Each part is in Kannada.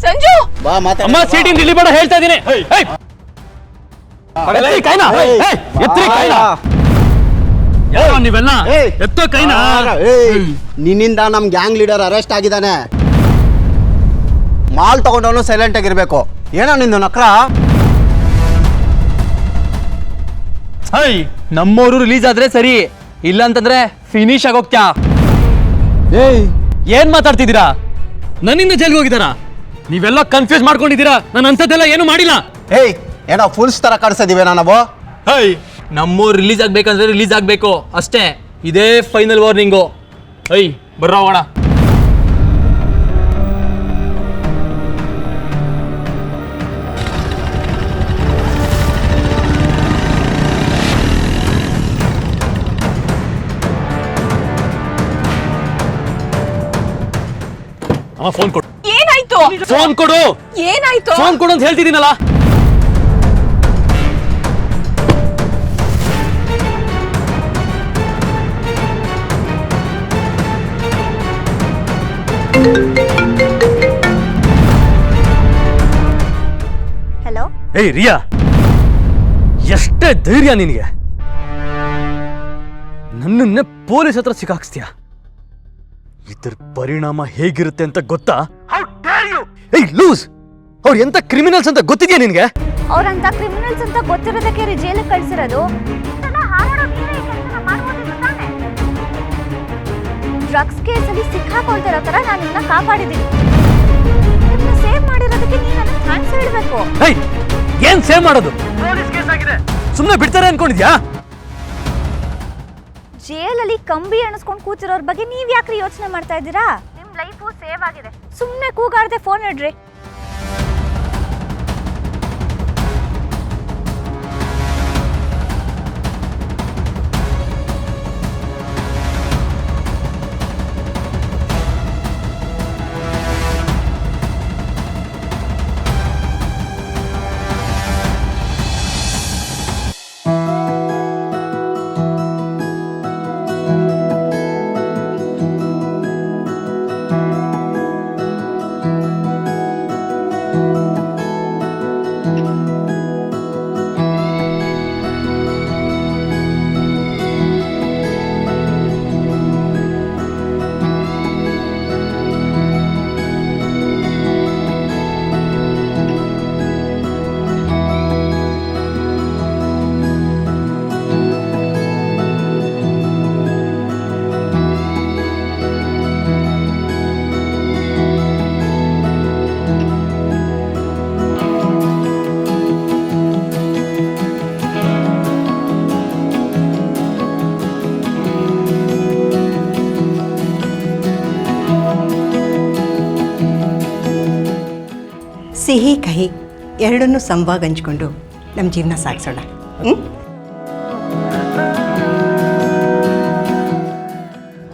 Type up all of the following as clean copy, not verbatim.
ಸಂಜು ಬಾ ಮಾತಾಡ. ಅಮ್ಮ ಸೀಟಿಂದ ಇಲ್ಲಿ ಬೇಡ ಹೇಳ್ತಾ ಇದೀನಿ. ನೀವೆಲ್ಲ ಎತ್ತೋ ಕೈನ. ನಿನ್ನಿಂದ ನಮ್ ಗ್ಯಾಂಗ್ ಲೀಡರ್ ಅರೆಸ್ಟ್ ಆಗಿದ್ದಾನೆ. ಮಾಲ್ ತಗೊಂಡವನು ಸೈಲೆಂಟ್ ಆಗಿರ್ಬೇಕು. ಏನೋ ನಿಂದು ನಕ್ರ. ನಮ್ಮವರು ರಿಲೀಸ್ ಆದ್ರೆ ಸರಿ, ಇಲ್ಲ ಅಂತಂದ್ರೆ ಫಿನಿಶ್ ಆಗೋಗ್ತ್ಯಾ. ಏನ್ ಮಾತಾಡ್ತಿದ್ದೀರಾ? ನನ್ನಿಂದ ಜೈಲ್ಗೆ ಹೋಗಿದಾರಾ? ನೀವೆಲ್ಲ ಕನ್ಫ್ಯೂಸ್ ಮಾಡ್ಕೊಂಡಿದ್ದೀರಾ. ನಾನು ಅಂತದೆಲ್ಲ ಏನು ಮಾಡಿಲ್ಲ. ಏನೋ ಫುಲ್ಸ್ ತರ ಕಾಣಿಸ್ತಿದೀವಿ ನಾವು. ನಮ್ಮೂರು ರಿಲೀಸ್ ಆಗ್ಬೇಕಂದ್ರೆ ರಿಲೀಸ್ ಆಗ್ಬೇಕು ಅಷ್ಟೇ. ಇದೇ ಫೈನಲ್ ವಾರ್ನಿಂಗು. ಬರ್ರ ಹೋಗೋಣ. ಫೋನ್ ಕೊಡು. ಏನಾಯ್ತು? ಫೋನ್ ಕೊಡು. ಏನಾಯ್ತು? ಫೋನ್ ಕೊಡು ಅಂತ ಹೇಳ್ತಿದ್ದೀನಲ್ಲ. ಹಲೋ. ರಿಯಾ, ಎಷ್ಟೇ ಧೈರ್ಯ ನಿನಗೆ? ನನ್ನನ್ನೇ ಪೊಲೀಸ್ ಹತ್ರ ಸಿಕ್ಕಾಕ್ಸ್ತೀಯ. ಇದ್ರ ಪರಿಣಾಮ ಹೇಗಿರುತ್ತೆ ಅಂತ ಗೊತ್ತಾ? ಲೂಸ್. ಅವ್ರು ಎಂತ ಕ್ರಿಮಿನಲ್ಸ್ ಅಂತ ಗೊತ್ತಿದ್ಯಾ ನಿನ್ಗೆ? ಅವ್ರಂತ ಕ್ರಿಮಿನಲ್ಸ್ ಅಂತ ಗೊತ್ತಿರೋದಕ್ಕೆ ಜೈಲಿಗೆ ಕಳ್ಸಿರೋದು. ಡ್ರಗ್ಸ್ ಕೇಸಲ್ಲಿ ಸಿಕ್ಕಾಕೊಳ್ತಿರೋ ತರ ನಾನು ನಿನ್ನ ಕಾಪಾಡಿದ್ದೀನಿ. ನಿನ್ನ ಸೇವ್ ಮಾಡಿರೋದಕ್ಕೆ ನೀನು ನನಗೆ ಥ್ಯಾಂಕ್ಸ್ ಹೇಳಬೇಕು. ಏನ್ ಸೇವ್ ಮಾಡೋದು? ಪೊಲೀಸ್ ಕೇಸ್ ಆಗಿದೆ, ಸುಮ್ಮನೆ ಬಿಡ್ತಾರೆ ಅನ್ಕೊಂಡಿದ್ಯಾ? ಜೈಲಲ್ಲಿ ಕಂಬಿ ಎಣಿಸ್ಕೊಂಡು ಕೂತಿರೋರ್ ಬಗ್ಗೆ ನೀವ್ ಯಾಕ್ರಿ ಯೋಚನೆ ಮಾಡ್ತಾ ಇದ್ದೀರಾ? ನಿಮ್ ಲೈಫು ಸೇವ್ ಆಗಿದೆ. ಸುಮ್ಮನೆ ಕೂಗಾಡದೆ ಫೋನ್ ಇಡ್ರಿ. ಸಿಹಿ ಕಹಿ ಎರಡನ್ನೂ ಸಮವಾಗಿ ಹಂಚ್ಕೊಂಡು ನಮ್ಮ ಜೀವನ ಸಾಗಿಸೋಣ.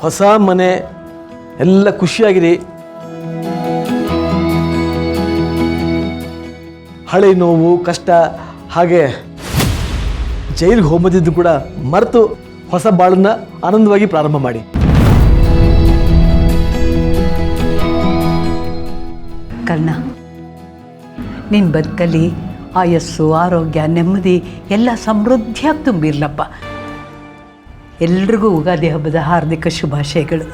ಹೊಸ ಮನೆ ಎಲ್ಲ ಖುಷಿಯಾಗಿರಿ. ಹಳೆ ನೋವು ಕಷ್ಟ ಹಾಗೆ ಜೈಲಿಗೆ ಹೋಗೋದಿದ್ದು ಕೂಡ ಮರೆತು ಹೊಸ ಬಾಳನ್ನ ಆನಂದವಾಗಿ ಪ್ರಾರಂಭ ಮಾಡಿ. ಕರ್ಣ, ನಿನ್ನ ಬದುಕಲ್ಲಿ ಆಯಸ್ಸು, ಆರೋಗ್ಯ, ನೆಮ್ಮದಿ ಎಲ್ಲ ಸಮೃದ್ಧಿಯಾಗಿ ತುಂಬಿರ್ಲಪ್ಪ. ಎಲ್ರಿಗೂ ಯುಗಾದಿ ಹಬ್ಬದ ಹಾರ್ದಿಕ ಶುಭಾಶಯಗಳು.